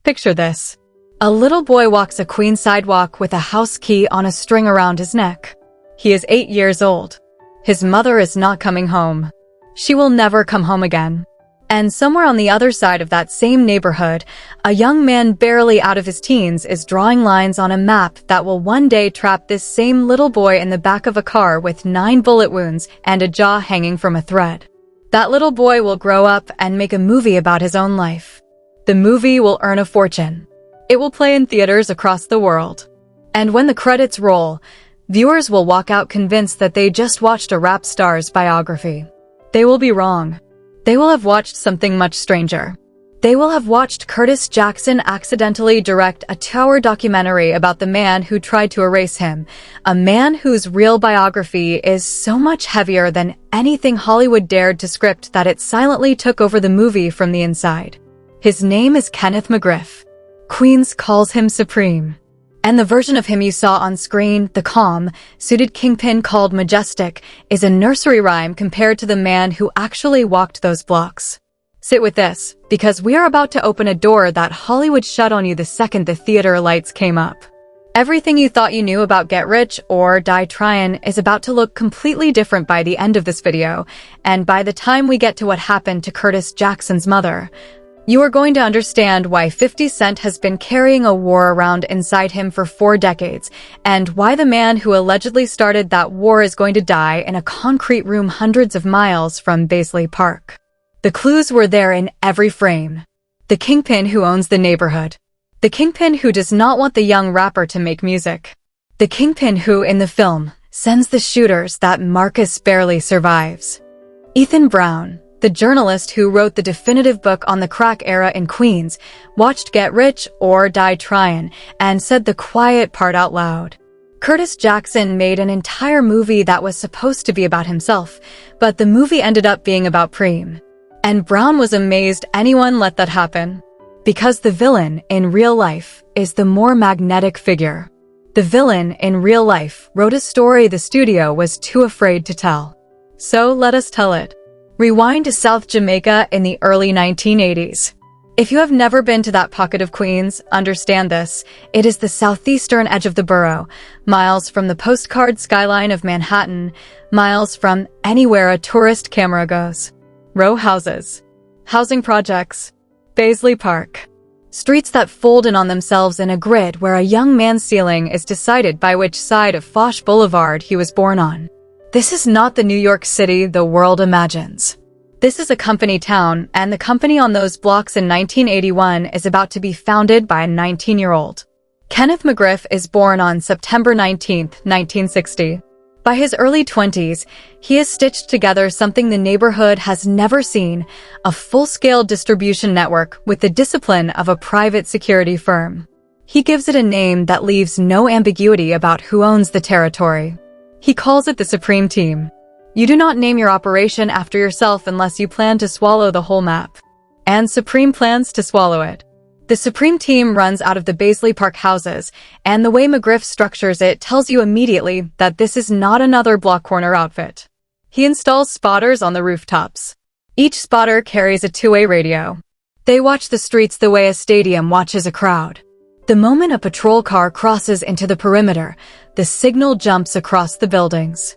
Picture this. A little boy walks a Queens sidewalk with a house key on a string around his neck. He is 8 years old. His mother is not coming home. She will never come home again. And somewhere on the other side of that same neighborhood, a young man barely out of his teens is drawing lines on a map that will one day trap this same little boy in the back of a car with 9 bullet wounds and a jaw hanging from a thread. That little boy will grow up and make a movie about his own life. The movie will earn a fortune. It will play in theaters across the world. And when the credits roll, viewers will walk out convinced that they just watched a rap star's biography. They will be wrong. They will have watched something much stranger. They will have watched Curtis Jackson accidentally direct a 2-hour documentary about the man who tried to erase him, a man whose real biography is so much heavier than anything Hollywood dared to script that it silently took over the movie from the inside. His name is Kenneth McGriff. Queens calls him Supreme. And the version of him you saw on screen, the calm, suited kingpin called Majestic, is a nursery rhyme compared to the man who actually walked those blocks. Sit with this, because we are about to open a door that Hollywood shut on you the second the theater lights came up. Everything you thought you knew about Get Rich or Die Tryin is about to look completely different by the end of this video, and by the time we get to what happened to Curtis Jackson's mother, you are going to understand why 50 Cent has been carrying a war around inside him for 4 decades, and why the man who allegedly started that war is going to die in a concrete room hundreds of miles from Baisley Park. The clues were there in every frame. The kingpin who owns the neighborhood. The kingpin who does not want the young rapper to make music. The kingpin who, in the film, sends the shooters that Marcus barely survives. Ethan Brown, the journalist who wrote the definitive book on the crack era in Queens, watched Get Rich or Die Tryin and said the quiet part out loud. Curtis Jackson made an entire movie that was supposed to be about himself, but the movie ended up being about Preem. And Brown was amazed anyone let that happen. Because the villain, in real life, is the more magnetic figure. The villain, in real life, wrote a story the studio was too afraid to tell. So let us tell it. Rewind to South Jamaica in the early 1980s. If you have never been to that pocket of Queens, understand this. It is the southeastern edge of the borough, miles from the postcard skyline of Manhattan, miles from anywhere a tourist camera goes. Row houses, housing projects, Baisley Park. Streets that fold in on themselves in a grid where a young man's ceiling is decided by which side of Foch Boulevard he was born on. This is not the New York City the world imagines. This is a company town, and the company on those blocks in 1981 is about to be founded by a 19-year-old. Kenneth McGriff is born on September 19, 1960. By his early 20s, he has stitched together something the neighborhood has never seen, a full-scale distribution network with the discipline of a private security firm. He gives it a name that leaves no ambiguity about who owns the territory. He calls it the Supreme Team. You do not name your operation after yourself unless you plan to swallow the whole map. And Supreme plans to swallow it. The Supreme Team runs out of the Baisley Park houses, and the way McGriff structures it tells you immediately that this is not another block corner outfit. He installs spotters on the rooftops. Each spotter carries a 2-way radio. They watch the streets the way a stadium watches a crowd. The moment a patrol car crosses into the perimeter, the signal jumps across the buildings.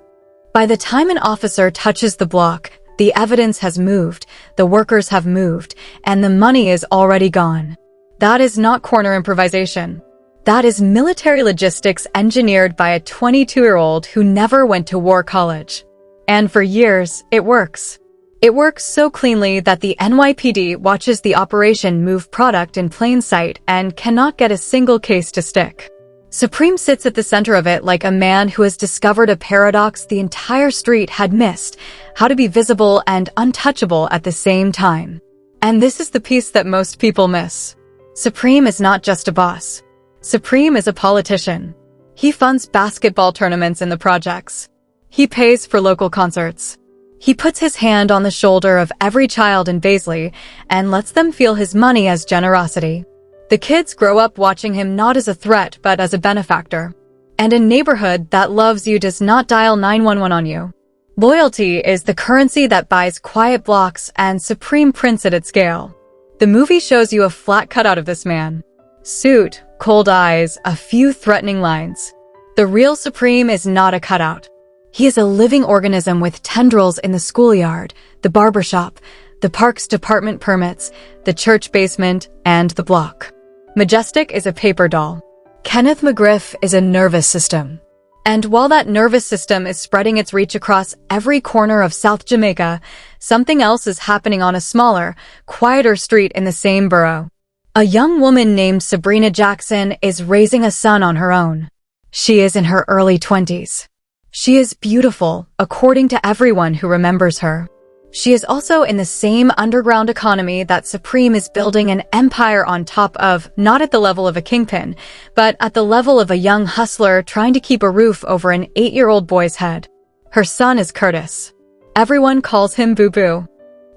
By the time an officer touches the block, the evidence has moved, the workers have moved, and the money is already gone. That is not corner improvisation. That is military logistics engineered by a 22-year-old who never went to war college. And for years, it works. It works so cleanly that the NYPD watches the operation move product in plain sight and cannot get a single case to stick. Supreme sits at the center of it like a man who has discovered a paradox the entire street had missed, how to be visible and untouchable at the same time. And this is the piece that most people miss. Supreme is not just a boss. Supreme is a politician. He funds basketball tournaments in the projects. He pays for local concerts. He puts his hand on the shoulder of every child in Baisley and lets them feel his money as generosity. The kids grow up watching him not as a threat but as a benefactor. And a neighborhood that loves you does not dial 911 on you. Loyalty is the currency that buys quiet blocks, and Supreme prints it at scale. The movie shows you a flat cutout of this man. Suit, cold eyes, a few threatening lines. The real Supreme is not a cutout. He is a living organism with tendrils in the schoolyard, the barbershop, the park's department permits, the church basement, and the block. Majestic is a paper doll. Kenneth McGriff is a nervous system. And while that nervous system is spreading its reach across every corner of South Jamaica, something else is happening on a smaller, quieter street in the same borough. A young woman named Sabrina Jackson is raising a son on her own. She is in her early 20s. She is beautiful, according to everyone who remembers her. She is also in the same underground economy that Supreme is building an empire on top of, not at the level of a kingpin, but at the level of a young hustler trying to keep a roof over an 8-year-old boy's head. Her son is Curtis. Everyone calls him Boo Boo.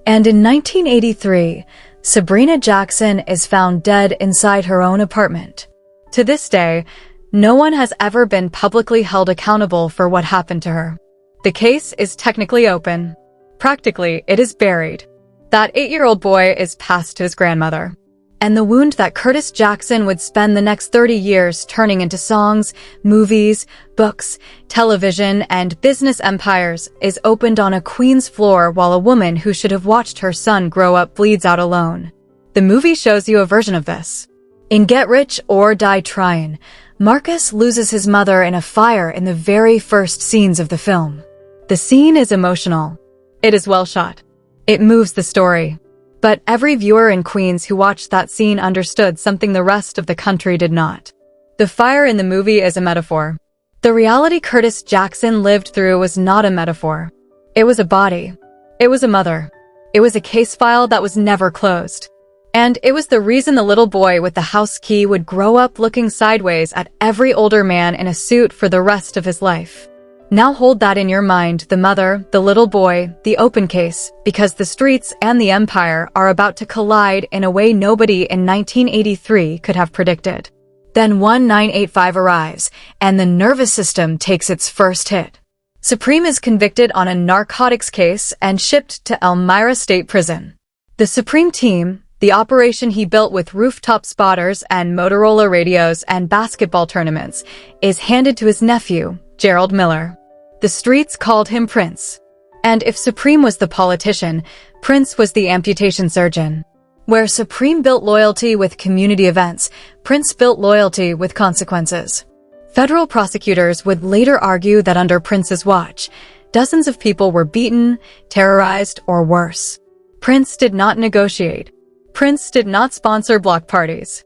And in 1983, Sabrina Jackson is found dead inside her own apartment. To this day, no one has ever been publicly held accountable for what happened to her. The case is technically open. Practically, it is buried. That 8-year-old boy is passed to his grandmother. And the wound that Curtis Jackson would spend the next 30 years turning into songs, movies, books, television, and business empires is opened on a queen's floor while a woman who should have watched her son grow up bleeds out alone. The movie shows you a version of this. In Get Rich or Die Tryin', Marcus loses his mother in a fire in the very first scenes of the film. The scene is emotional. It is well shot. It moves the story. But every viewer in Queens who watched that scene understood something the rest of the country did not. The fire in the movie is a metaphor. The reality Curtis Jackson lived through was not a metaphor. It was a body. It was a mother. It was a case file that was never closed. And it was the reason the little boy with the house key would grow up looking sideways at every older man in a suit for the rest of his life. Now hold that in your mind, the mother, the little boy, the open case, because the streets and the empire are about to collide in a way nobody in 1983 could have predicted. Then 1985 arrives, and the nervous system takes its first hit. Supreme is convicted on a narcotics case and shipped to Elmira State Prison. The Supreme team, the operation he built with rooftop spotters and Motorola radios and basketball tournaments, is handed to his nephew, Gerald Miller. The streets called him Prince. And if Supreme was the politician, Prince was the amputation surgeon. Where Supreme built loyalty with community events, Prince built loyalty with consequences. Federal prosecutors would later argue that under Prince's watch, dozens of people were beaten, terrorized, or worse. Prince did not negotiate. Prince did not sponsor block parties.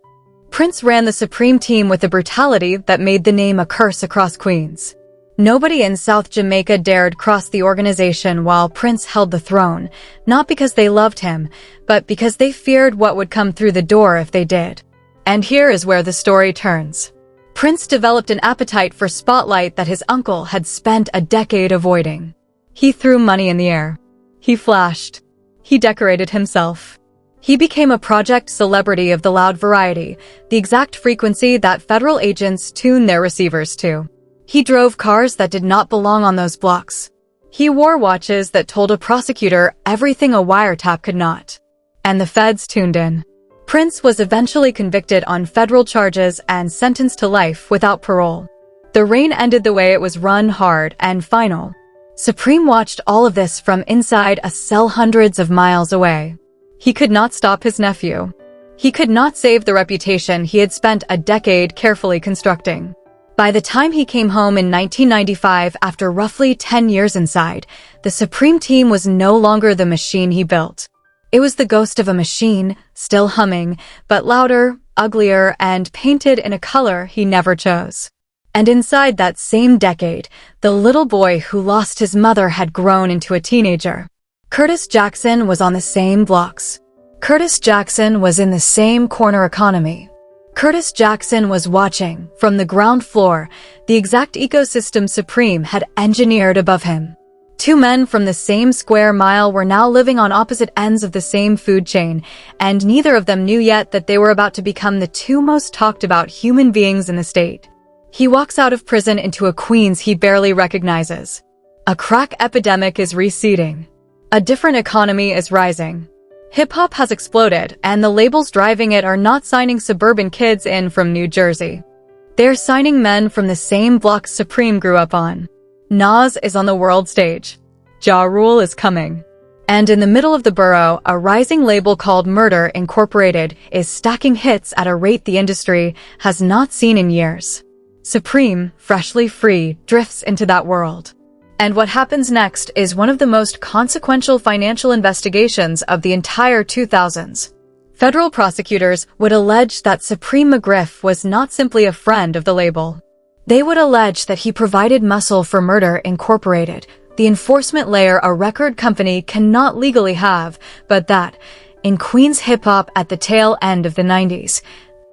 Prince ran the Supreme team with a brutality that made the name a curse across Queens. Nobody in South Jamaica dared cross the organization while Prince held the throne, not because they loved him, but because they feared what would come through the door if they did. And here is where the story turns. Prince developed an appetite for spotlight that his uncle had spent a decade avoiding. He threw money in the air. He flashed. He decorated himself. He became a project celebrity of the loud variety, the exact frequency that federal agents tune their receivers to. He drove cars that did not belong on those blocks. He wore watches that told a prosecutor everything a wiretap could not. And the feds tuned in. Prince was eventually convicted on federal charges and sentenced to life without parole. The reign ended the way it was run, hard and final. Supreme watched all of this from inside a cell hundreds of miles away. He could not stop his nephew. He could not save the reputation he had spent a decade carefully constructing. By the time he came home in 1995, after roughly 10 years inside, the Supreme team was no longer the machine he built. It was the ghost of a machine, still humming, but louder, uglier, and painted in a color he never chose. And inside that same decade, the little boy who lost his mother had grown into a teenager. Curtis Jackson was on the same blocks. Curtis Jackson was in the same corner economy. Curtis Jackson was watching, from the ground floor, the exact ecosystem Supreme had engineered above him. Two men from the same square mile were now living on opposite ends of the same food chain, and neither of them knew yet that they were about to become the two most talked about human beings in the state. He walks out of prison into a Queens he barely recognizes. A crack epidemic is receding. A different economy is rising. Hip-hop has exploded, and the labels driving it are not signing suburban kids in from New Jersey. They're signing men from the same block Supreme grew up on. Nas is on the world stage. Ja Rule is coming. And in the middle of the borough, a rising label called Murder Incorporated is stacking hits at a rate the industry has not seen in years. Supreme, freshly free, drifts into that world. And what happens next is one of the most consequential financial investigations of the entire 2000s. Federal prosecutors would allege that Supreme McGriff was not simply a friend of the label. They would allege that he provided muscle for Murder Incorporated, the enforcement layer a record company cannot legally have, but that, in Queens hip-hop at the tail end of the 90s,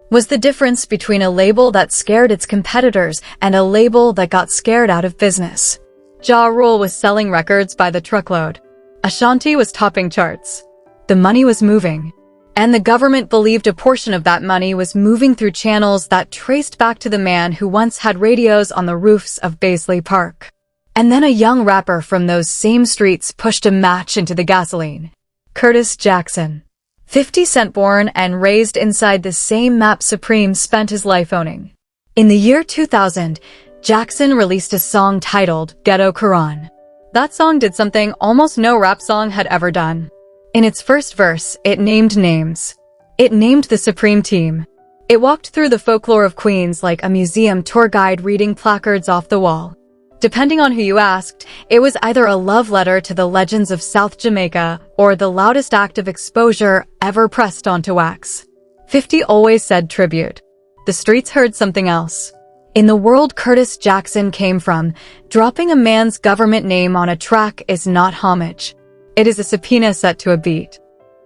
was the difference between a label that scared its competitors and a label that got scared out of business. Ja Rule was selling records by the truckload. Ashanti was topping charts. The money was moving. And the government believed a portion of that money was moving through channels that traced back to the man who once had radios on the roofs of Baisley Park. And then a young rapper from those same streets pushed a match into the gasoline. Curtis Jackson. 50 Cent, born and raised inside the same map Supreme spent his life owning. In the year 2000, Jackson released a song titled Ghetto Qur'an. That song did something almost no rap song had ever done. In its first verse, it named names. It named the Supreme team. It walked through the folklore of Queens like a museum tour guide reading placards off the wall. Depending on who you asked, it was either a love letter to the legends of South Jamaica or the loudest act of exposure ever pressed onto wax. 50 always said tribute. The streets heard something else. In the world Curtis Jackson came from, dropping a man's government name on a track is not homage. It is a subpoena set to a beat.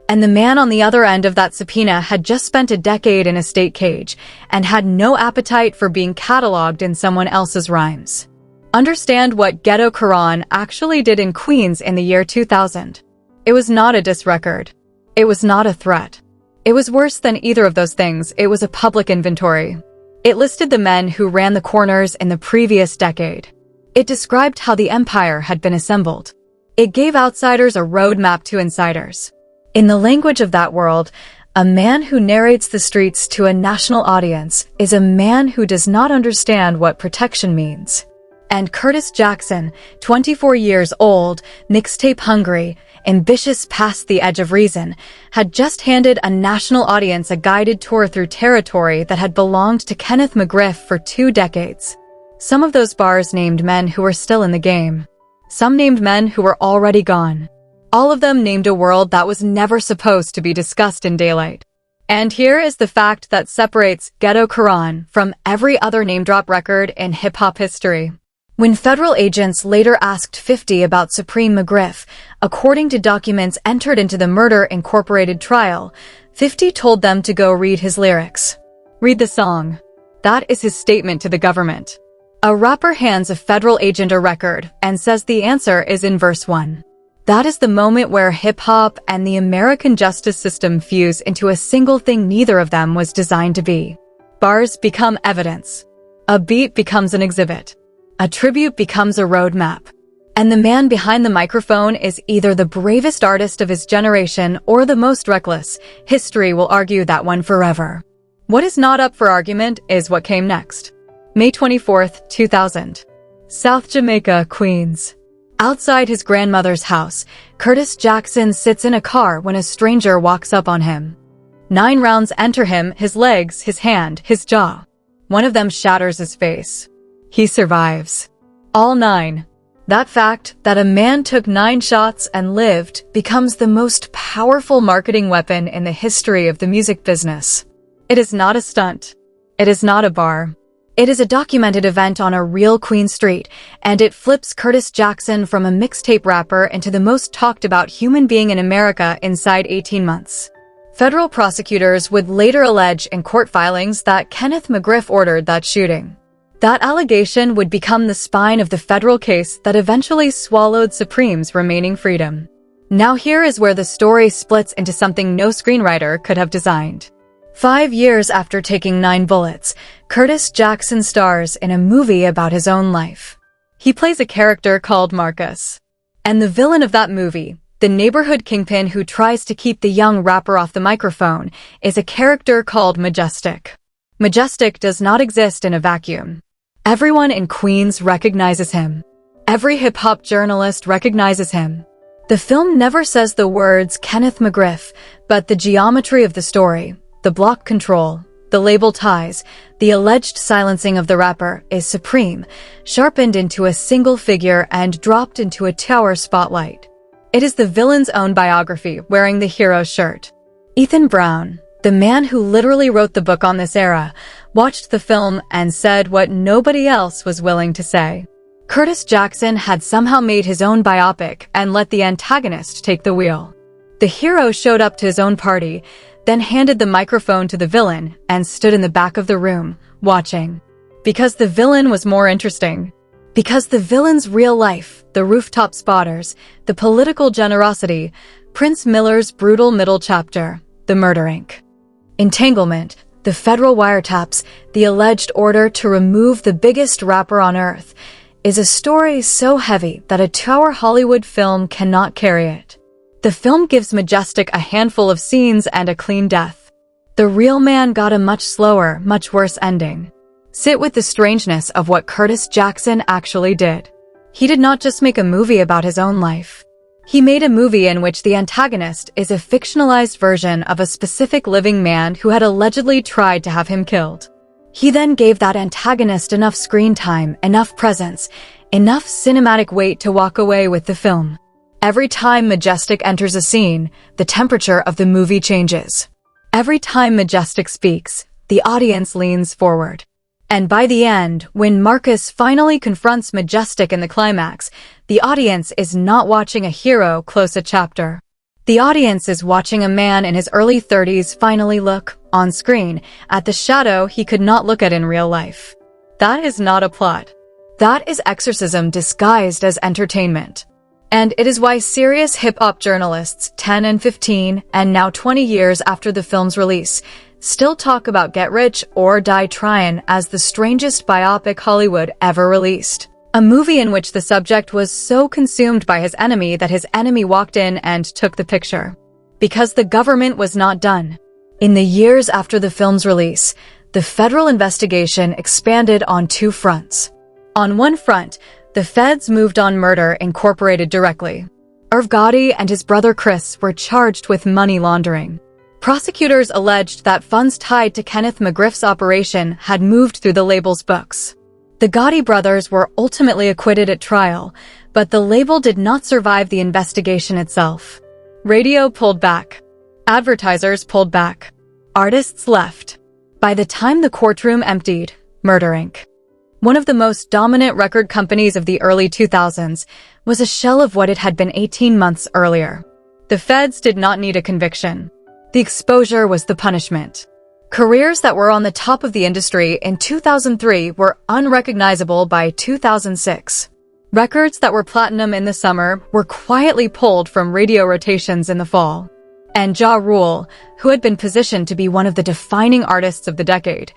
And the man on the other end of that subpoena had just spent a decade in a state cage and had no appetite for being cataloged in someone else's rhymes. Understand what Ghetto Qur'an actually did in Queens in the year 2000. It was not a diss record. It was not a threat. It was worse than either of those things. It was a public inventory. It listed the men who ran the corners in the previous decade. It described how the empire had been assembled. It gave outsiders a roadmap to insiders. In the language of that world, a man who narrates the streets to a national audience is a man who does not understand what protection means. And Curtis Jackson, 24 years old, mixtape hungry, ambitious past the edge of reason, had just handed a national audience a guided tour through territory that had belonged to Kenneth McGriff for 2 decades. Some of those bars named men who were still in the game. Some named men who were already gone. All of them named a world that was never supposed to be discussed in daylight. And here is the fact that separates Ghetto Qur'an from every other name-drop record in hip-hop history. When federal agents later asked 50 about Supreme McGriff, according to documents entered into the Murder Incorporated trial, 50 told them to go read his lyrics. Read the song. That is his statement to the government. A rapper hands a federal agent a record and says the answer is in verse 1. That is the moment where hip-hop and the American justice system fuse into a single thing neither of them was designed to be. Bars become evidence. A beat becomes an exhibit. A tribute becomes a roadmap. And the man behind the microphone is either the bravest artist of his generation or the most reckless. History will argue that one forever. What is not up for argument is what came next. May 24, 2000. South Jamaica, Queens. Outside his grandmother's house, Curtis Jackson sits in a car when a stranger walks up on him. 9 rounds enter him, his legs, his hand, his jaw. One of them shatters his face. He survives. All 9. That fact that a man took 9 shots and lived becomes the most powerful marketing weapon in the history of the music business. It is not a stunt. It is not a bar. It is a documented event on a real Queen street, and it flips Curtis Jackson from a mixtape rapper into the most talked about human being in America inside 18 months. Federal prosecutors would later allege in court filings that Kenneth McGriff ordered that shooting. That allegation would become the spine of the federal case that eventually swallowed Supreme's remaining freedom. Now here is where the story splits into something no screenwriter could have designed. 5 years after taking 9 bullets, Curtis Jackson stars in a movie about his own life. He plays a character called Marcus. And the villain of that movie, The neighborhood kingpin who tries to keep the young rapper off the microphone is a character called Majestic. Majestic does not exist in a vacuum. Everyone in Queens recognizes him. Every hip-hop journalist recognizes him. The film never says the words Kenneth McGriff, but the geometry of the story, the block control, the label ties, the alleged silencing of the rapper is supreme, sharpened into a single figure and dropped into a tower spotlight. It is the villain's own biography wearing the hero's shirt. Ethan Brown, the man who literally wrote the book on this era, watched the film and said what nobody else was willing to say. Curtis Jackson had somehow made his own biopic and let the antagonist take the wheel. The hero showed up to his own party, then handed the microphone to the villain and stood in the back of the room, watching. Because the villain was more interesting. Because the villain's real life, the rooftop spotters, the political generosity, Prince Miller's brutal middle chapter, the murder inc. Entanglement, the federal wiretaps, the alleged order to remove the biggest rapper on earth, is a story so heavy that a Tower Hollywood film cannot carry it. The film gives Majestic a handful of scenes and a clean death. The real man got a much slower, much worse ending. Sit with the strangeness of what Curtis Jackson actually did. He did not just make a movie about his own life. He made a movie in which the antagonist is a fictionalized version of a specific living man who had allegedly tried to have him killed. He then gave that antagonist enough screen time, enough presence, enough cinematic weight to walk away with the film. Every time Majestic enters a scene, the temperature of the movie changes. Every time Majestic speaks, the audience leans forward. And by the end, when Marcus finally confronts Majestic in the climax, the audience is not watching a hero close a chapter. The audience is watching a man in his early 30s finally look, on screen, at the shadow he could not look at in real life. That is not a plot. That is exorcism disguised as entertainment. And it is why serious hip-hop journalists 10 and 15, and now 20 years after the film's release, still talk about Get Rich or Die Tryin as the strangest biopic Hollywood ever released. A movie in which the subject was so consumed by his enemy that his enemy walked in and took the picture. Because the government was not done. In the years after the film's release, the federal investigation expanded on two fronts. On one front, the feds moved on Murder Incorporated directly. Irv Gotti and his brother Chris were charged with money laundering. Prosecutors alleged that funds tied to Kenneth McGriff's operation had moved through the label's books. The Gotti brothers were ultimately acquitted at trial, but the label did not survive the investigation itself. Radio pulled back. Advertisers pulled back. Artists left. By the time the courtroom emptied, Murder Inc., one of the most dominant record companies of the early 2000s, was a shell of what it had been 18 months earlier. The feds did not need a conviction. The exposure was the punishment. Careers that were on the top of the industry in 2003 were unrecognizable by 2006. Records that were platinum in the summer were quietly pulled from radio rotations in the fall. And Ja Rule, who had been positioned to be one of the defining artists of the decade,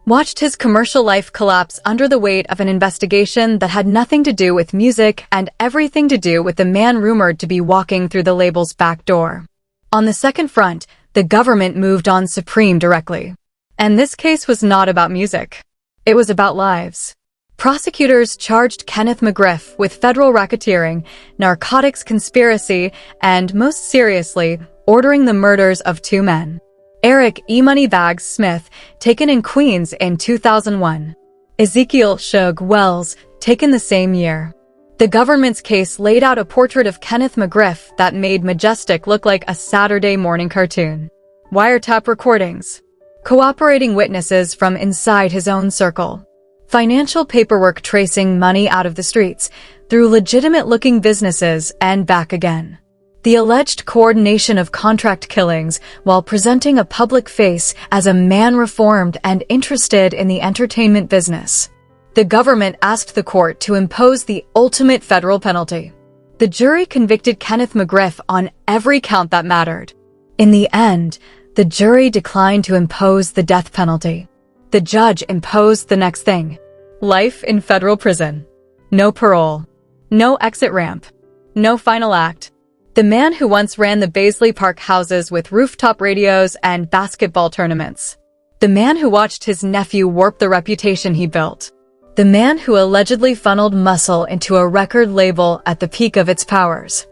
watched his commercial life collapse under the weight of an investigation that had nothing to do with music and everything to do with the man rumored to be walking through the label's back door. On the second front, the government moved on Supreme directly. And this case was not about music. It was about lives. Prosecutors charged Kenneth McGriff with federal racketeering, narcotics conspiracy, and, most seriously, ordering the murders of two men. Eric E. Moneybags Smith, taken in Queens in 2001. Ezekiel Shug Wells, taken the same year. The government's case laid out a portrait of Kenneth McGriff that made Majestic look like a Saturday morning cartoon. Wiretap recordings. Cooperating witnesses from inside his own circle. Financial paperwork tracing money out of the streets, through legitimate-looking businesses and back again. The alleged coordination of contract killings while presenting a public face as a man reformed and interested in the entertainment business. The government asked the court to impose the ultimate federal penalty. The jury convicted Kenneth McGriff on every count that mattered. In the end, the jury declined to impose the death penalty. The judge imposed the next thing. Life in federal prison. No parole. No exit ramp. No final act. The man who once ran the Baisley Park houses with rooftop radios and basketball tournaments. The man who watched his nephew warp the reputation he built. The man who allegedly funneled muscle into a record label at the peak of its powers.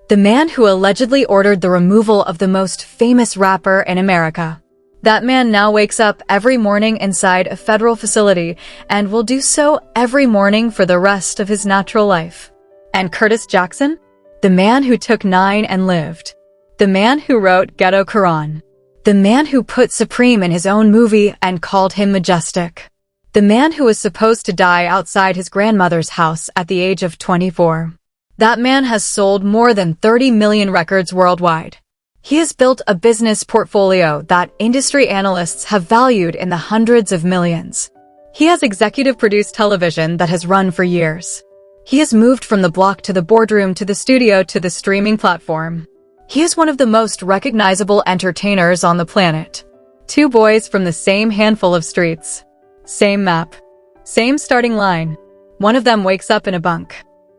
The man who allegedly ordered the removal of the most famous rapper in America. That man now wakes up every morning inside a federal facility and will do so every morning for the rest of his natural life. And Curtis Jackson? The man who took 9 and lived. The man who wrote Ghetto Qur'an. The man who put Supreme in his own movie and called him majestic. The man who was supposed to die outside his grandmother's house at the age of 24. That man has sold more than 30 million records worldwide. He has built a business portfolio that industry analysts have valued in the hundreds of millions. He has executive produced television that has run for years. He has moved from the block to the boardroom to the studio to the streaming platform. He is one of the most recognizable entertainers on the planet. 2 boys from the same handful of streets. Same map. Same starting line. One of them wakes up in a bunk.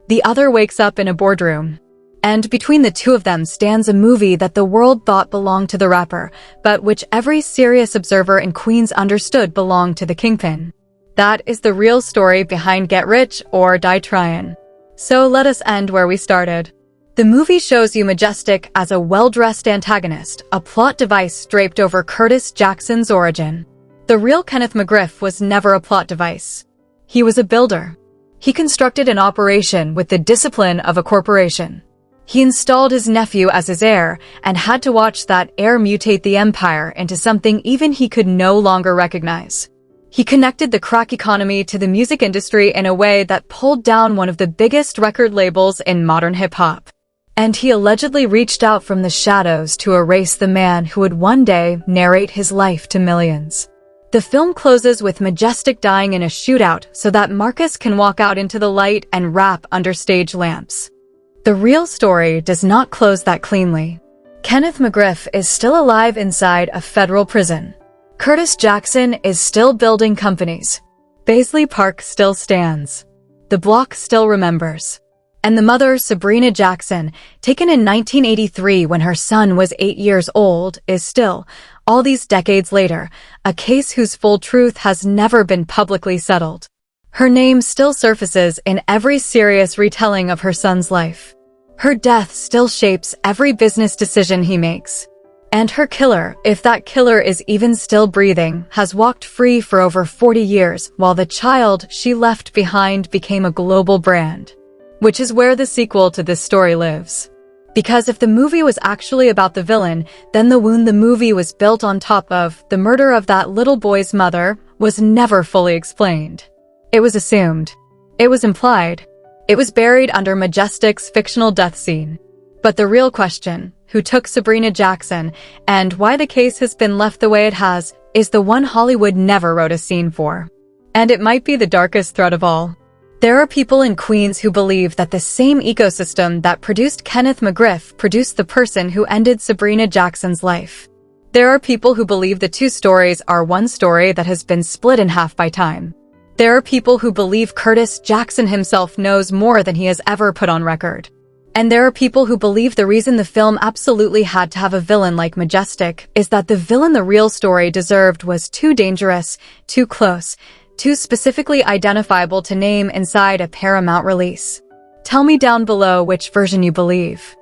The other wakes up in a boardroom. And between the 2 of them stands a movie that the world thought belonged to the rapper, but which every serious observer in Queens understood belonged to the kingpin. That is the real story behind Get Rich or Die Tryin'. So let us end where we started. The movie shows you Majestic as a well-dressed antagonist, a plot device draped over Curtis Jackson's origin. The real Kenneth McGriff was never a plot device. He was a builder. He constructed an operation with the discipline of a corporation. He installed his nephew as his heir and had to watch that heir mutate the empire into something even he could no longer recognize. He connected the crack economy to the music industry in a way that pulled down one of the biggest record labels in modern hip-hop. And he allegedly reached out from the shadows to erase the man who would one day narrate his life to millions. The film closes with Majestic dying in a shootout so that Marcus can walk out into the light and rap under stage lamps. The real story does not close that cleanly. Kenneth McGriff is still alive inside a federal prison. Curtis Jackson is still building companies. Baisley Park still stands. The block still remembers. And the mother, Sabrina Jackson, taken in 1983 when her son was 8 years old, is still, all these decades later, a case whose full truth has never been publicly settled. Her name still surfaces in every serious retelling of her son's life. Her death still shapes every business decision he makes. And her killer, if that killer is even still breathing, has walked free for over 40 years while the child she left behind became a global brand. Which is where the sequel to this story lives. Because if the movie was actually about the villain, then the wound the movie was built on top of, the murder of that little boy's mother, was never fully explained. It was assumed. It was implied. It was buried under Majestic's fictional death scene. But the real question, who took Sabrina Jackson, and why the case has been left the way it has, is the one Hollywood never wrote a scene for. And it might be the darkest threat of all. There are people in Queens who believe that the same ecosystem that produced Kenneth McGriff produced the person who ended Sabrina Jackson's life. There are people who believe the 2 stories are one story that has been split in half by time. There are people who believe Curtis Jackson himself knows more than he has ever put on record. And there are people who believe the reason the film absolutely had to have a villain like Majestic is that the villain the real story deserved was too dangerous, too close, too specifically identifiable to name inside a Paramount release. Tell me down below which version you believe.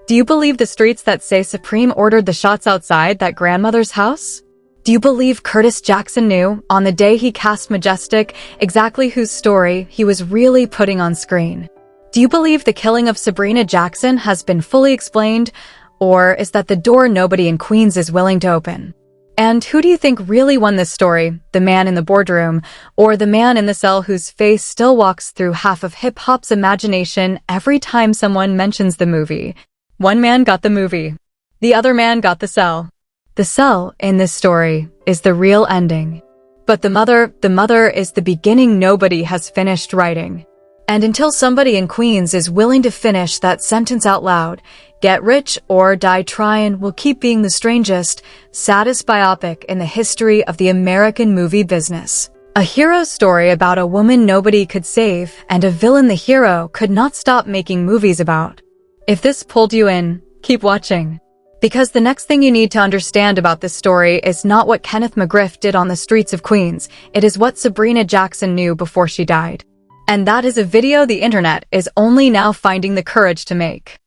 Do you believe the streets that say Supreme ordered the shots outside that grandmother's house? Do you believe Curtis Jackson knew, on the day he cast Majestic, exactly whose story he was really putting on screen? Do you believe the killing of Sabrina Jackson has been fully explained, or is that the door nobody in Queens is willing to open? And who do you think really won this story, the man in the boardroom, or the man in the cell whose face still walks through half of hip-hop's imagination every time someone mentions the movie? One man got the movie. The other man got the cell. The cell, in this story, is the real ending. But the mother is the beginning nobody has finished writing. And until somebody in Queens is willing to finish that sentence out loud, Get Rich or Die Tryin' will keep being the strangest, saddest biopic in the history of the American movie business. A hero story about a woman nobody could save and a villain the hero could not stop making movies about. If this pulled you in, keep watching. Because the next thing you need to understand about this story is not what Kenneth McGriff did on the streets of Queens, it is what Sabrina Jackson knew before she died. And that is a video the internet is only now finding the courage to make.